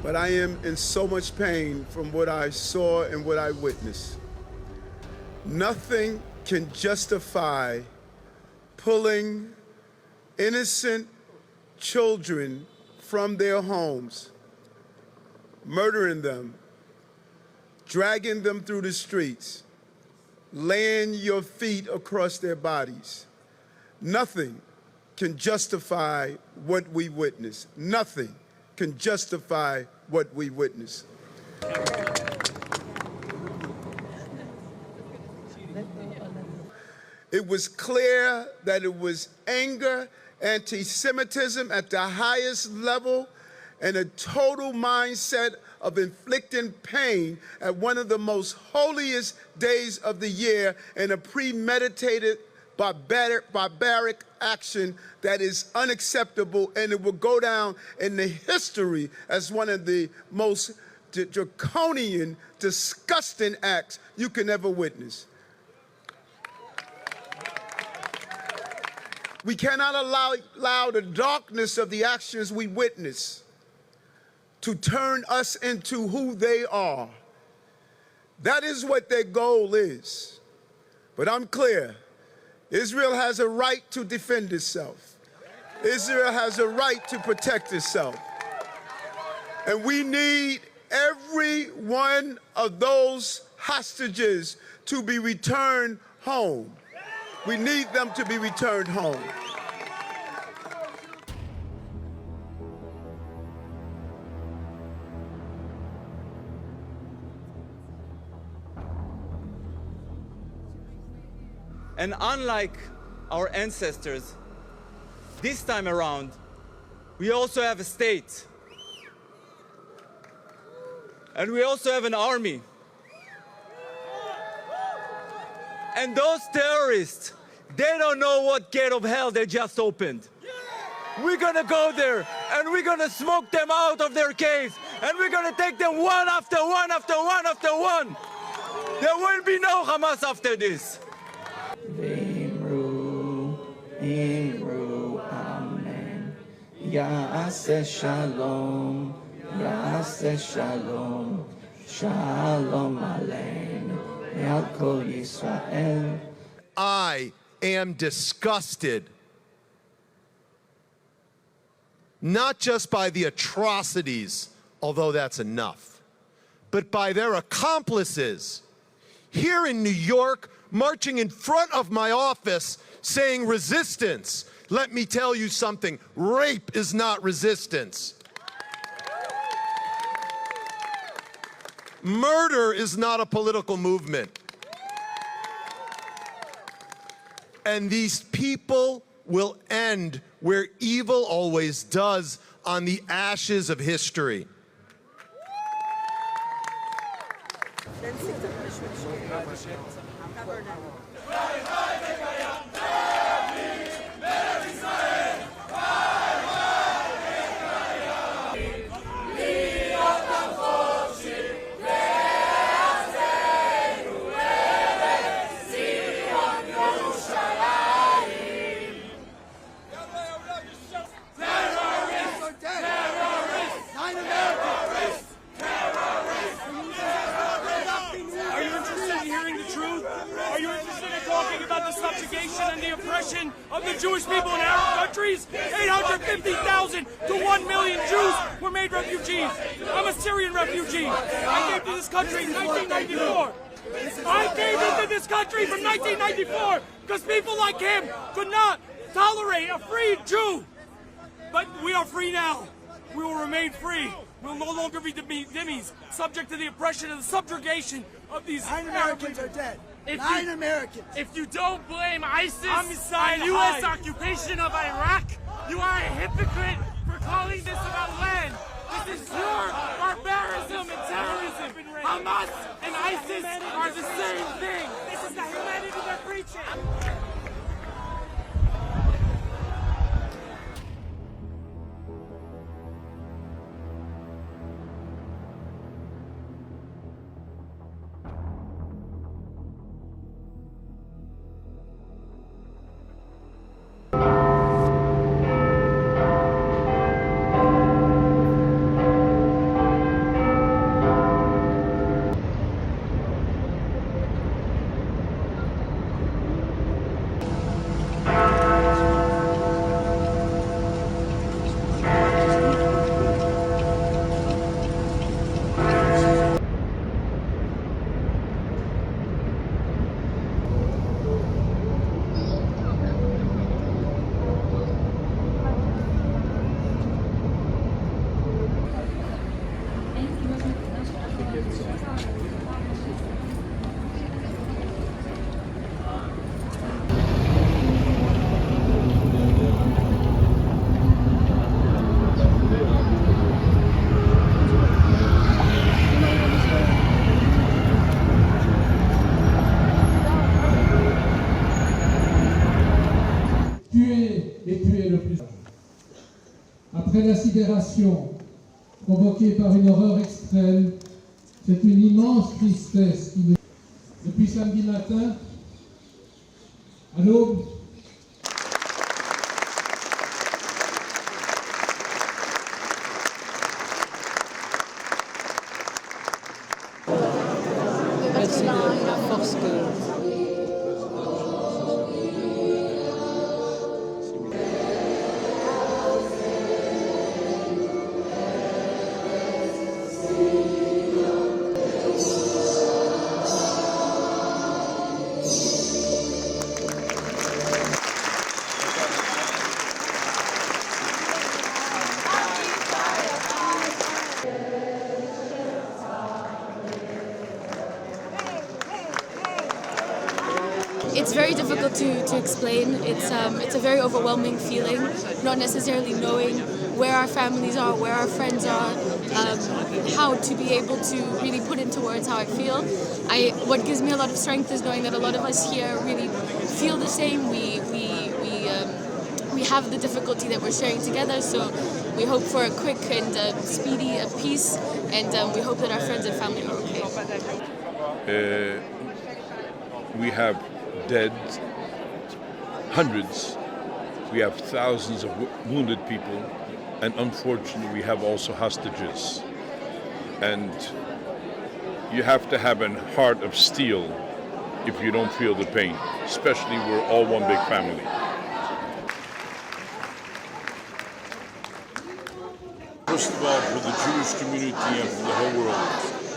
But I am in so much pain from what I saw and what I witnessed. Nothing can justify pulling innocent children from their homes, murdering them, dragging them through the streets, laying your feet across their bodies. Nothing can justify what we witnessed. Nothing can justify what we witnessed. It was clear that it was anger, anti-Semitism at the highest level, and a total mindset of inflicting pain at one of the most holiest days of the year in a premeditated, barbaric action that is unacceptable, and it will go down in the history as one of the most draconian, disgusting acts you can ever witness. We cannot allow the darkness of the actions we witness to turn us into who they are. That is what their goal is. But I'm clear, Israel has a right to defend itself. Israel has a right to protect itself. And we need every one of those hostages to be returned home. We need them to be returned home. And unlike our ancestors, this time around, we also have a state. And we also have an army. And those terrorists, they don't know what gate of hell they just opened. We're gonna go there and we're gonna smoke them out of their caves, and we're gonna take them one after one after one after one. There will be no Hamas after this. Imru, amen. Ya'aseh shalom, ya'aseh shalom, shalom aleinu, me'al kol Yisrael. I am disgusted, not just by the atrocities, although that's enough, but by their accomplices here in New York, marching in front of my office saying resistance. Let me tell you something, rape is not resistance. Murder is not a political movement. And these people will end where evil always does, on the ashes of history. And the oppression of the Jewish people in Arab countries. 850,000 to 1 million Jews were made refugees. I'm a Syrian refugee. I came to this country in 1994. I came into this country from 1994 because people like him could not tolerate a free Jew. But we are free now. We will remain free. We will no longer be dhimmis, subject to the oppression and the subjugation of these 9 Americans are dead. 9 Americans. If you don't blame ISIS on U.S. occupation of Iraq, you are a hypocrite for calling this about land. This is pure barbarism and terrorism. Hamas and ISIS are the same thing. This is the humanity they're preaching. sidération provoquée par une horreur extrême. C'est une immense tristesse qui me... Depuis samedi matin, à l'aube, It's very difficult to explain. It's a very overwhelming feeling, not necessarily knowing where our families are, where our friends are, how to be able to really put into words how I feel. What gives me a lot of strength is knowing that a lot of us here really feel the same. We have the difficulty that we're sharing together, so we hope for a quick and speedy peace, and we hope that our friends and family are okay. We have dead, hundreds. We have thousands of wounded people, and unfortunately we have also hostages. And you have to have a heart of steel if you don't feel the pain, especially we're all one big family. First of all, for the Jewish community and for the whole world,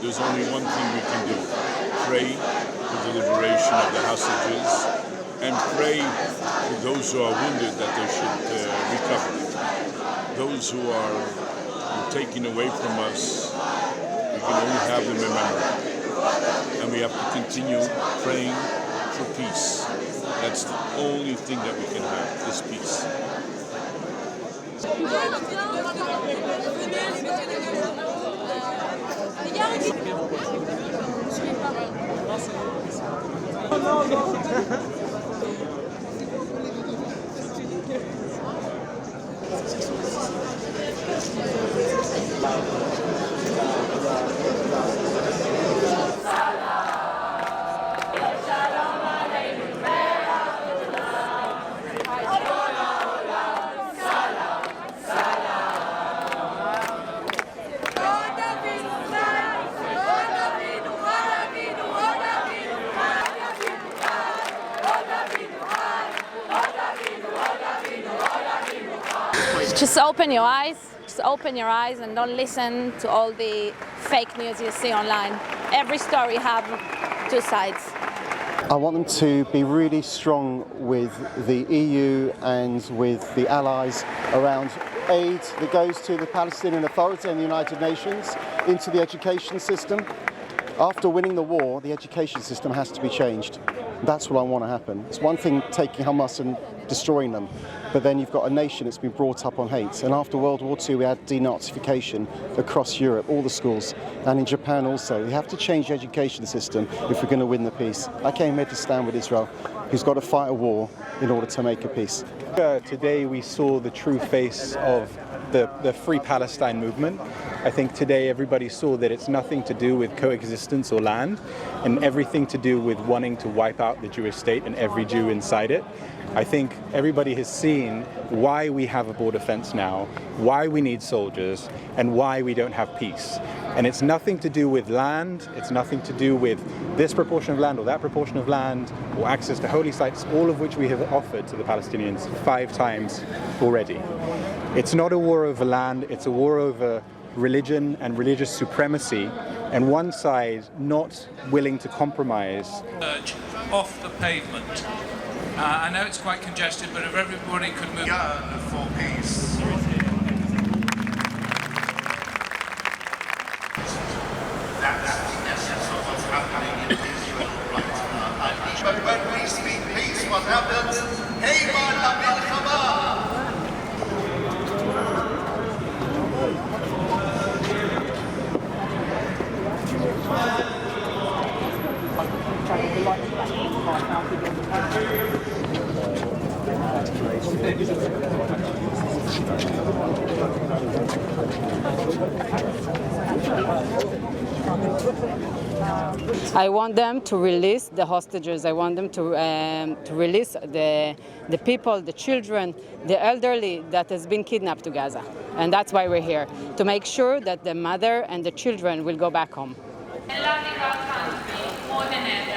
there's only one thing we can do: pray for the liberation of the hostages, and pray for those who are wounded that they should recover. Those who are taken away from us, we can only have them in memory. And we have to continue praying for peace. That's the only thing that we can have, is peace. Just open your eyes. Just open your eyes and don't listen to all the fake news you see online. Every story has two sides. I want them to be really strong with the EU and with the allies around aid that goes to the Palestinian Authority and the United Nations into the education system. After winning the war, the education system has to be changed. That's what I want to happen. It's one thing taking Hamas and destroying them, but then you've got a nation that's been brought up on hate. And after World War II, we had denazification across Europe, all the schools, and in Japan also. We have to change the education system if we're going to win the peace. I came here to stand with Israel, who's got to fight a war in order to make a peace. Today we saw the true face of the Free Palestine movement. I think today everybody saw that it's nothing to do with coexistence or land, and everything to do with wanting to wipe out the Jewish state and every Jew inside it. I think everybody has seen why we have a border fence now, why we need soldiers, and why we don't have peace. And it's nothing to do with land, it's nothing to do with this proportion of land or that proportion of land, or access to holy sites, all of which we have offered to the Palestinians 5 times already. It's not a war over land, it's a war over religion and religious supremacy, and one side not willing to compromise. Off the pavement. I know it's quite congested, but if everybody could move. Yearn for peace. That's what's happening in Israel right now. But when we speak peace, what happens? Hey, I want them to release the hostages. I want them to release the people, the children, the elderly that has been kidnapped to Gaza. And that's why we're here, to make sure that the mother and the children will go back home. Loving our country more than ever.